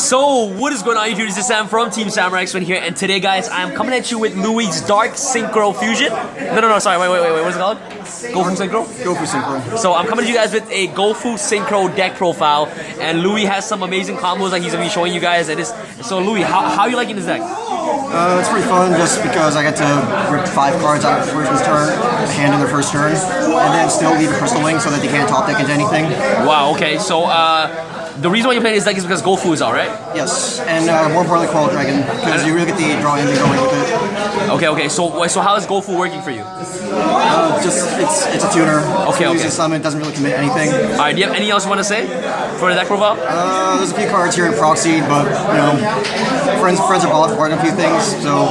So, what is going on YouTube? This is Sam from TeamSamuraiX1 here, and today guys, I'm coming at you with Louis' Dark Synchro Fusion. No, sorry, wait, what's it called? Gofu Synchro? Gofu Synchro. So I'm coming to you guys with a Gofu Synchro deck profile, and Louis has some amazing combos that he's going to be showing you guys. And so Louis, how are you liking this deck? It's pretty fun just because I get to rip 5 cards out of the person's turn, hand in their first turn, and then still leave a Crystal Wing so that they can't top deck into anything. Wow, okay, so the reason why you're playing this deck is because Gofu is out, right? Yes, and more importantly, Qual Dragon, because you really get the draw ending going with it. Okay, so how is Gofu working for you? It's a tuner. Okay. Uses summon, doesn't really commit anything. Alright, do you have anything else you want to say for the deck profile? There's a few cards here in Proxy, but you know, friends are bought a few things, so.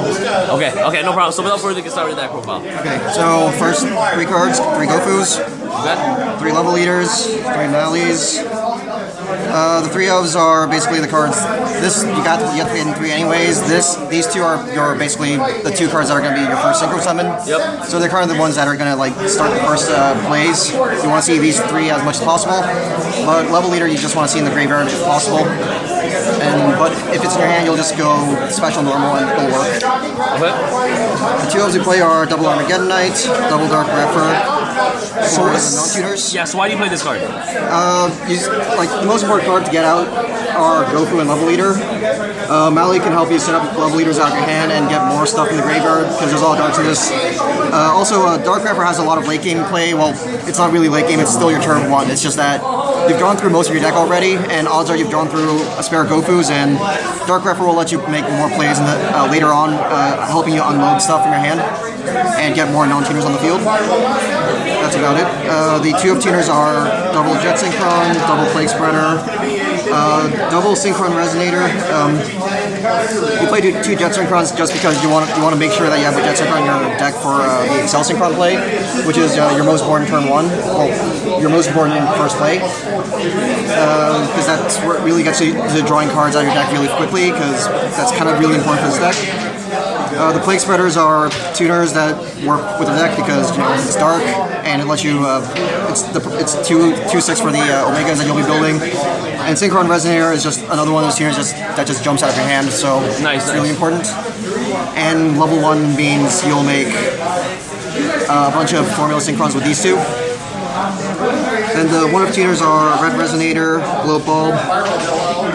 Okay, no problem. So without further ado, we can start with the deck profile. Okay, so first 3 cards, 3 Gofus, Okay. 3 level leaders, 3 Mallies. The 3 ofs are basically the cards. You have to get in 3 anyways. These 2 are basically the 2 cards that are going to be your first synchro summon. Yep. So they're kind of the ones that are going to like start the first plays. You want to see these 3 as much as possible. But level leader, you just want to see in the graveyard if possible. But if it's in your hand, you'll just go special normal and it'll work. Okay. The 2 ofs you play are double Armageddon Knight, double Dark Refer. So non-tuners. Yeah, so why do you play this card? The most important card to get out are Gofu and Level Leader. Mally can help you set up Level Leaders out of your hand and get more stuff in the graveyard because there's a lot of darks in this. Also, Dark Refer has a lot of late game play. Well, it's not really late game, it's still your turn 1. It's just that you've drawn through most of your deck already, and odds are you've drawn through a spare Gofus, and Dark Refer will let you make more plays in the, later on, helping you unload stuff from your hand and get more non-tuners on the field. That's about it. The 2 of tuners are double Jet Synchron, double Plague Spreader, double Synchron Resonator. You play 2 Jet Synchrons just because you want to make sure that you have a Jet Synchron in your deck for the Excel Synchron play, which is your most important turn 1. Well, your most important in first play, because that's where it really gets you to drawing cards out of your deck really quickly, because that's kind of really important for this deck. The Plague Spreaders are tuners that work with the deck because it's dark and it lets you. It's 2/6 for the Omegas that you'll be building, and Synchron Resonator is just another one of those tuners that just jumps out of your hand. So it's really important. And level 1 means you'll make a bunch of Formula Synchrons with these 2. And the 1 of tuners are Red Resonator, Glow Bulb.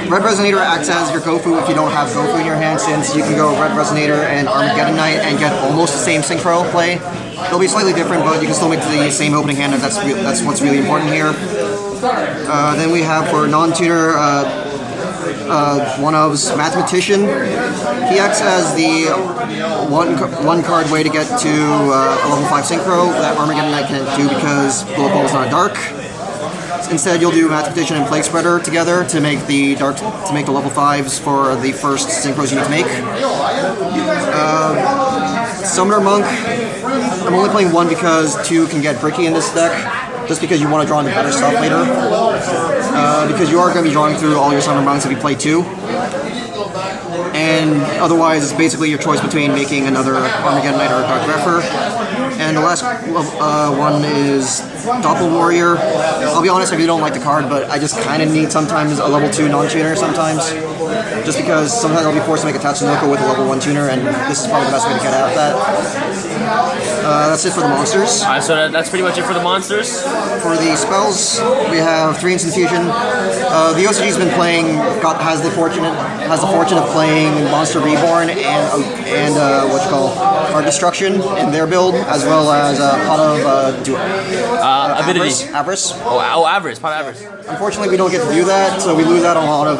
Red Resonator acts as your Gofu if you don't have Gofu in your hand, since you can go Red Resonator and Armageddon Knight and get almost the same synchro play. It'll be slightly different, but you can still make the same opening hand, and that's what's really important here. Then we have for non-tuner, 1 of's Mathematician. He acts as the one card way to get to a level 5 synchro that Armageddon Knight can't do because Glow Bulb is not dark. Instead, you'll do Mathematician and Plague Spreader together to make the level 5s for the first synchros you need to make. Summoner Monk. I'm only playing 1 because 2 can get bricky in this deck, just because you want to draw into better stuff later. Because you are going to be drawing through all your Summoner Monks if you play 2. And otherwise, it's basically your choice between making another Armageddon Knight or Dark Refer. And the last one is Doppel Warrior. I'll be honest, I really don't like the card, but I just kind of need sometimes a level 2 non-tuner sometimes. Just because sometimes I'll be forced to make a Tatsunoko with a level 1 tuner, and this is probably the best way to get out of that. That's it for the monsters. Alright, so that's pretty much it for the monsters. For the spells, we have 3 Instant Fusion. The OCG's been playing, has the fortune of playing Monster Reborn and Art Destruction in their build, as well as Pot of Avarice. Oh, Avarice, Pot of Avarice. Unfortunately, we don't get to do that, so we lose out on a lot of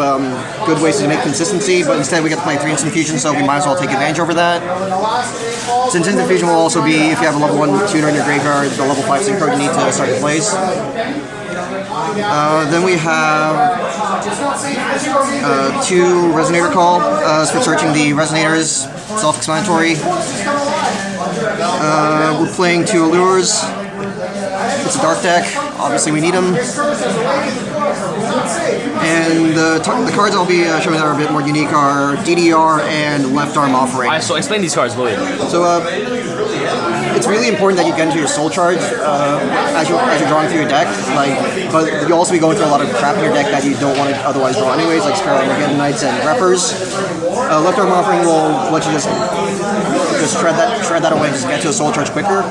good ways to make consistency, but instead we get to play 3 Instant Fusion, so we might as well take advantage over that. Since Instant Fusion will also be, if you have a level 1 tuner in your graveyard, the level 5 synchro you need to start your plays. Then we have 2 Resonator Call for searching the Resonators, self-explanatory. We're playing 2 Allures. It's a dark deck, obviously we need them. And the cards I'll be showing that are a bit more unique are DDR and Left Arm Offering. Alright, so explain these cards, Louis. So it's really important that you get into your soul charge as you're drawing through your deck. But you'll also be going through a lot of crap in your deck that you don't want to otherwise draw anyways, like Spirit Armageddon Knights and Reppers. Left arm offering will let you just shred that away and just get to a soul charge quicker.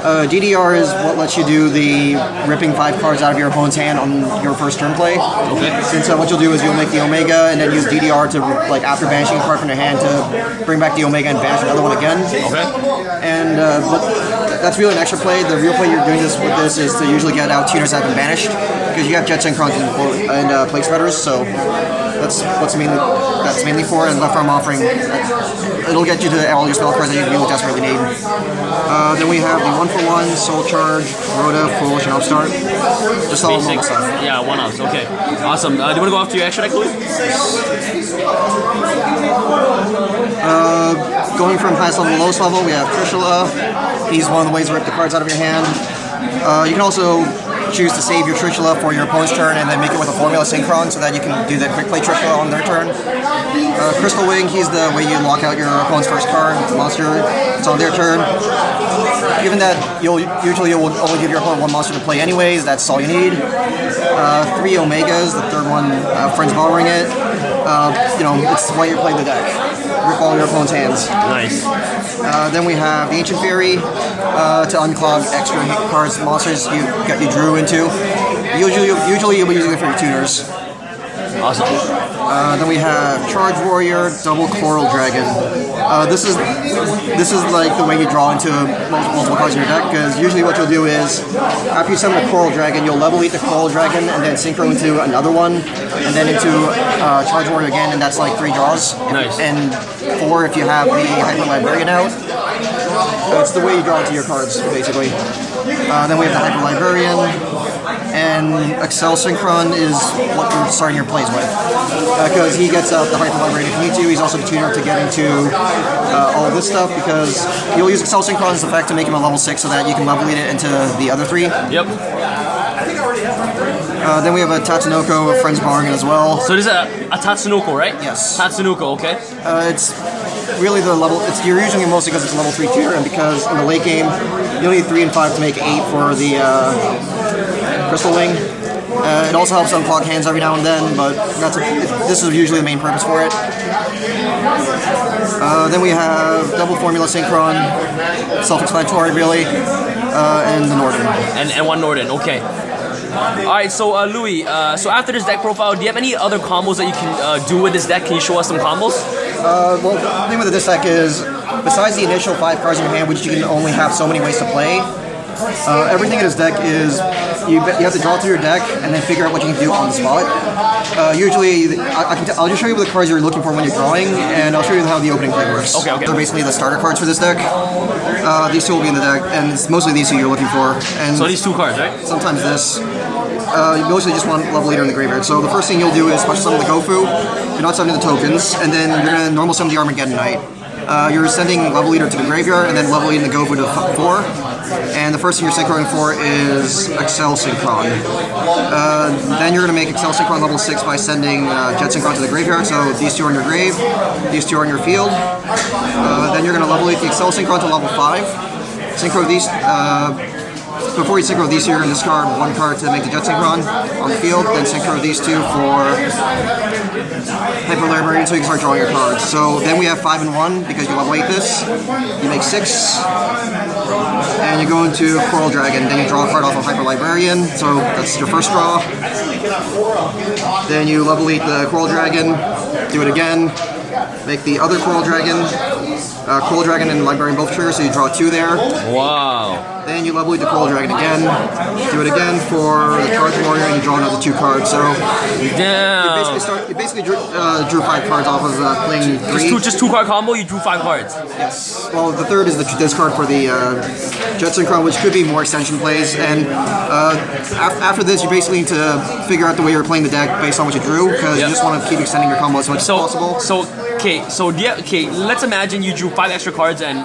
DDR is what lets you do the ripping 5 cards out of your opponent's hand on your first turn play. Okay. Since what you'll do is you'll make the Omega and then use DDR to, like, after banishing a card from your hand, to bring back the Omega and banish another one again. Okay. And but that's really an extra play. The real play you're doing this with this is to usually get out tuners that have been banished, because you have Jet Synchrons and Plate Spreaders, so that's mainly for. And left arm offering, it'll get you to all your spell cards that you really desperately need. Then we have the 1-for-1, Soul Charge, Rhoda, Foolish, and Upstart. Just all normal stuff. Yeah, 1-ups, okay. Awesome. Do you want to go off to your extra deck, Louis? Going from highest level to lowest level, we have Trishula. He's one of the ways to rip the cards out of your hand. You can also choose to save your Trishula for your opponent's turn and then make it with a Formula Synchron so that you can do the quick play Trishula on their turn. Crystal Wing, he's the way you lock out your opponent's first card monster. It's on their turn. Given that you will only give your opponent 1 monster to play anyways, that's all you need. 3 Omegas, the third one, Friends Borrowing It. It's the way you're playing the deck. Rip all your opponent's hands. Nice. Then we have the Ancient Fury to unclog extra cards, monsters you drew into. Usually you'll be using it for your tuners. Awesome. Then we have Charge Warrior, Double Coral Dragon. This is like the way you draw into multiple cards in your deck, because usually what you'll do is, after you summon a Coral Dragon, you'll level eat the Coral Dragon and then synchro into another one, and then into Charge Warrior again, and that's like 3 draws. Nice. And 4 if you have the Hyper Librarian out. It's the way you draw into your cards, basically. Then we have the Hyper Librarian. And Excel Synchron is what you're starting your plays with, because he gets out the Hyper Librarian if you need to. He's also the tuner to get into all of this stuff, because you'll use Excel Synchron's effect to make him a level 6 so that you can level lead it into the other 3. Yep. Then we have a Tatsunoko, Friends Borrowing It as well. So this is a Tatsunoko, right? Yes. Tatsunoko, okay. It's really the level. You're using it mostly because it's a level 3 tuner, and because in the late game you'll need 3 and 5 to make 8 for the Crystal Wing. It also helps unclog hands every now and then, but this is usually the main purpose for it. Then we have Double Formula Synchron, self-explanatory really, and the Norden. And 1 Norden, okay. Alright, so Louis, so after this deck profile, do you have any other combos that you can do with this deck? Can you show us some combos? Well, the thing with this deck is, besides the initial 5 cards in your hand, which you can only have so many ways to play, everything in this deck is you have to draw through your deck and then figure out what you can do on the spot. Usually, I'll just show you the cards you're looking for when you're drawing, and I'll show you how the opening play works. Okay. They're basically the starter cards for this deck. These 2 will be in the deck, and it's mostly these 2 you're looking for. And so these 2 cards, right? Sometimes this. You mostly just want level leader in the graveyard. So the first thing you'll do is special summon the Gofu. You're not summoning the tokens, and then you're going to normal summon the Armageddon Knight. You're sending level leader to the graveyard, and then level leading the Gofu to 4. And the first thing you're synchroning for is Excel Synchron. Then you're going to make Excel Synchron level 6 by sending Jet Synchron to the graveyard. So these 2 are in your grave, these 2 are in your field. Then you're going to level lead the Excel Synchron to level 5. Synchro these. Before you synchro these 2, you're going to discard 1 card to make the Jet Synchron on the field, then synchro these 2 for Hyper Librarian so you can start drawing your cards. So then we have 5 and 1 because you level 8 this. You make 6, and you go into Coral Dragon, then you draw a card off of Hyper Librarian, so that's your first draw. Then you level 8 the Coral Dragon, do it again, make the other Coral Dragon. Coral Dragon and Librarian both trigger, so you draw 2 there. Wow. Then you level the Coral Dragon again, do it again for the Charge Warrior, and you draw another 2 cards. So you basically drew 5 cards off of playing 3. Just 2 card combo, you drew 5 cards. Yes. Well, the third is this card for the Jet Synchron, which could be more extension plays. And after this, you basically need to figure out the way you're playing the deck based on what you drew, because you just want to keep extending your combo as much as possible. Okay, let's imagine you drew 5 extra cards, and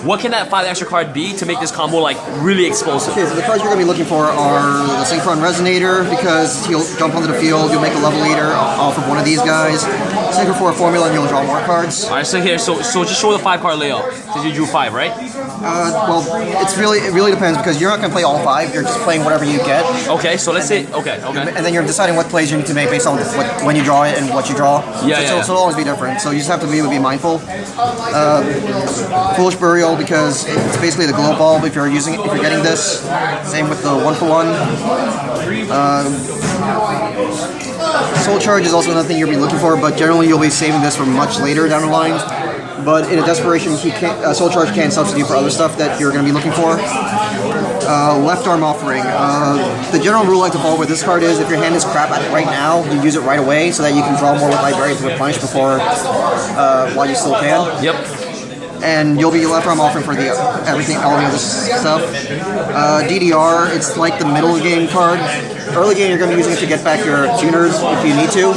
what can that 5 extra card be to make this combo like really explosive? Okay, so the cards you're going to be looking for are the Synchron Resonator, because he'll jump onto the field, you'll make a level leader off of one of these guys. Synchro for a formula and you'll draw more cards. Alright, so here, so just show the 5-card layout. Since you drew 5, right? Well, it really depends because you're not going to play all 5. You're just playing whatever you get. Okay, so let's say okay. And then you're deciding what plays you need to make based on when you draw it and what you draw. So it'll always be different. So you just have to be mindful. Foolish Burial because it's basically the glow bulb if you're getting this. Same with the 1-for-1. Soul Charge is also another thing you'll be looking for, but generally you'll be saving this for much later down the line. But in a desperation, Soul Charge can substitute for other stuff that you're going to be looking for. Left Arm Offering. The general rule I like to follow with this card is if your hand is crap at it right now, you use it right away so that you can draw more with Librarian to replenish before while you still can. Yep. And you'll be left arm offering for all the other stuff. DDR, it's like the middle game card. Early game, you're going to be using it to get back your tuners if you need to.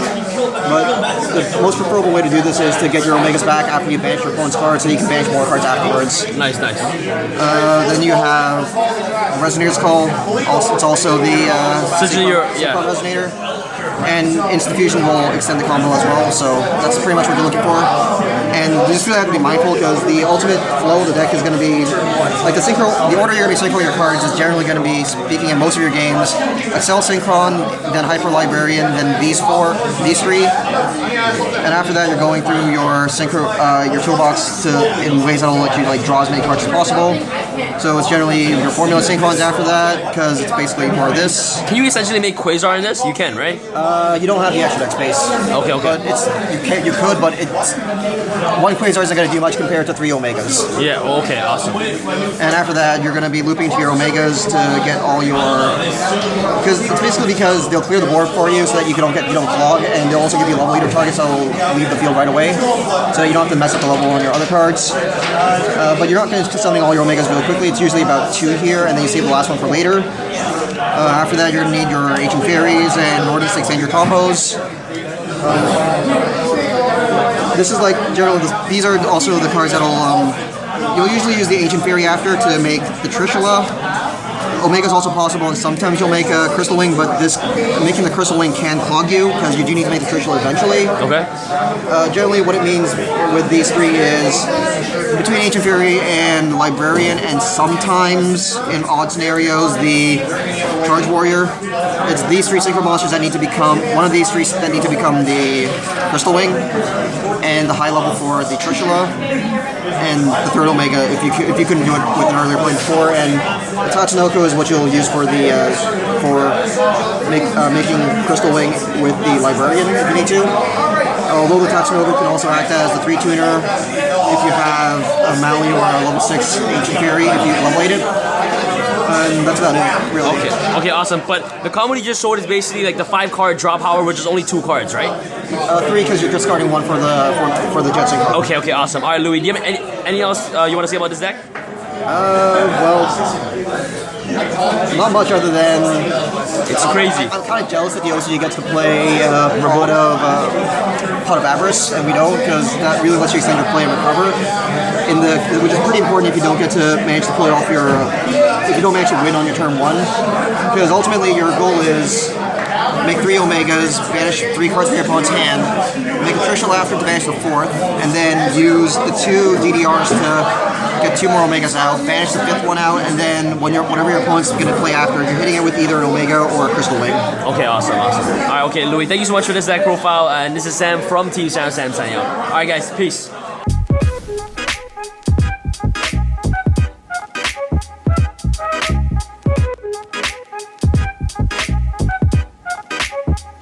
But the most preferable way to do this is to get your Omegas back after you banish your opponent's cards so you can banish more cards afterwards. Nice. Then you have Resonator's Call. It's also the Resonator. And Instant Fusion will extend the combo as well, so that's pretty much what you're looking for. And you just really have to be mindful because the ultimate flow of the deck is going to be like the order you're going to be synchroning your cards is generally going to be speaking in most of your games. Accel Synchron, then Hyper Librarian, then these 3, and after that you're going through your your toolbox in ways that'll let you draw as many cards as possible. So it's generally your formula Synchrons after that because it's basically more of this. Can you essentially make Quasar in this? You can, right? You don't have the extra deck space. Okay. But you could, but it's one Quasar isn't going to do much compared to 3 Omegas. Yeah. Okay. Awesome. And after that, you're going to be looping to your Omegas to get all your because they'll clear the board for you so that you don't clog, and they'll also give you level leader targets that'll leave the field right away, so that you don't have to mess up the level on your other cards. But you're not going to be summoning all your Omegas really quickly. It's usually about 2 here, and then you save the last one for later. After that, you're going to need your Ancient Fairies and Nordics to extend your combos. This is these are also the cards that'll, you'll usually use the Ancient Fairy after to make the Trishula. Omega is also possible, and sometimes you'll make a Crystal Wing, but making the Crystal Wing can clog you because you do need to make the Trishula eventually. Okay. Generally, what it means with these 3 is between Ancient Fury and Librarian, and sometimes in odd scenarios the Charge Warrior. It's these 3 Synchro monsters that need to become the Crystal Wing, and the high level for the Trishula, and the 3rd Omega if you couldn't do it with an earlier play before. And the Tatsunoko is what you'll use for making Crystal Wing with the Librarian if you need to. Although the Tatsunoko can also act as the 3 tuner if you have a Maui or a level 6 Ancient Fury if you level 8 it. And that's about it, really. Okay, awesome. But the combo you just showed is basically like the 5-card draw power, which is only 2 cards, right? 3 because you're just starting 1 for the Jet Synchro. Okay, awesome. All right, Louis, do you have any else you want to say about this deck? Well, not much other than it's crazy. I'm kind of jealous that the OCG gets to play Pot of Avarice, and we don't, because that really lets you extend your play and recover. Which is pretty important if you don't get to manage to pull it off if you don't manage to win on your turn 1, because ultimately your goal is make 3 Omegas, banish 3 cards from your opponent's hand, make a Trishula after to banish the 4th, and then use the 2 DDRs to get 2 more Omegas out, banish the 5th one out, and then whatever your opponent's going to play after, you're hitting it with either an Omega or a Crystal Wing. Okay, awesome. Alright, okay, Louis, thank you so much for this deck profile, and this is Sam from Team Sam signing out. Alright guys, peace.